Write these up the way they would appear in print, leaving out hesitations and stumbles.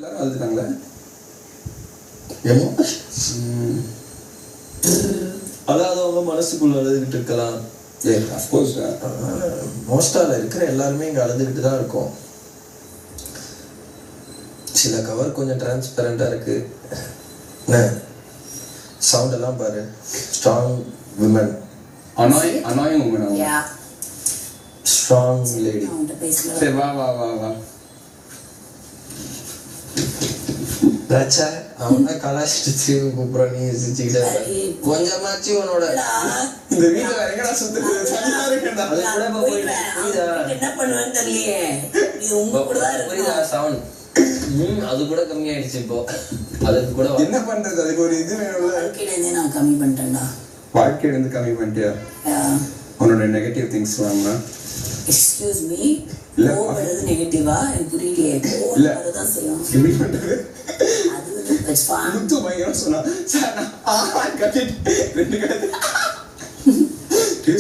எல்லாரும் அழுதுட்டாங்களா? அழாதவங்க மனசுக்குள்ள அழுதுகிட்டு இருக்கலாம். அஃப்கோர்ஸ் மோஸ்டால இருக்கிற எல்லாருமே இங்க அழுதுகிட்டு தான் இருக்கும். சில கவர் கொஞ்சம் டிரான்ஸ்பரண்டா இருக்கு. சவுண்ட் எல்லாம் பாரு. Strong women, annoying woman. Strong lady. சரி வா வா வா வா. ராச்சா அவன் கலாச்சிட்டு கூப்பிடுறான், நீ சிரிச்சுக்கிட்டே கொஞ்சமாச்சு உன்னோட இந்த வீட்டுல எங்கடா சுத்துறது? தனியா இருக்கேன்டா. அது கூட இப்ப போயிட்டு என்ன பண்ணுவேன்னு தெரியலையே. இது உங்க கூட தான் புரியுதா இருக்கு. சவுண்ட்? அது கூட கம்மியாயிடுச்சு இப்போ. அதுக்கு கூட என்ன பண்றது? அதுக்கு ஒரு இது வேணும்ல. வாழ்க்கையிலேருந்தே நான் கம்மி பண்ணிட்டேன்டா. வாழ்க்கையில இருந்து கம்மி பண்ணிட்டியா? உன்னோட நெகட்டிவ் திங்ஸ் வாங்கினா? எக்ஸ்கியூஸ் மீ, இல்ல. கோவப்படுறது நெகட்டிவா? எனக்கு புரியலையே. இல்ல. கோவப்படுறதுதான் செய்யும். எப்படி பண்றது? அது வந்து it's fun. முத்து பயங்கரம் சொன்னா சார் நான் கட்டிட்டு ரெண்டு கட்டு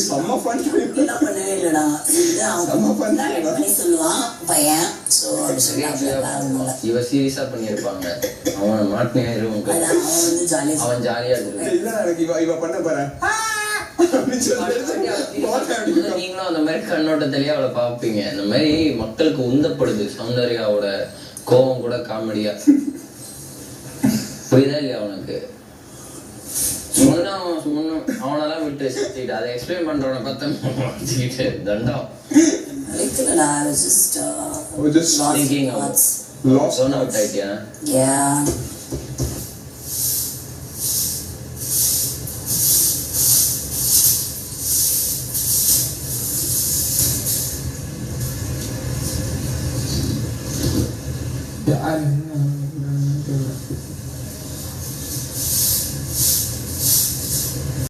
செம்ம ஃபன். எல்லாம் பண்ணவே இல்லடா. இது செம்ம அவன் fun. பண்ணி சொல்லுவான் பையன். ஸோ அப்படி சொல்லி இவ சீரியஸா பண்ணிருப்பாங்க. அவன் மாட்டினே அவன் வந்து ஜாலியாக அவன் ஜாலியா இருக்கு. இல்ல எனக்கு இவ பண்ண பாரு. நீங்களும் அந்த மாதிரி கண்ணோட்டத்திலேயே அவளை பாப்பீங்க. இந்த மாதிரி மக்களுக்கு உந்தப்படுது சௌந்தர்யாவோட கோவம் கூட காமெடியா. புரியுதா இல்லையா அவனுக்கு? அவனெல்லாம் விட்டு சுத்திட்டு அதை எக்ஸ்பிளைன் பண்றவனை பார்த்தா தண்டம். இல்லடா. I was just thinking of lost zone out ஆயிட்டியா? yeah.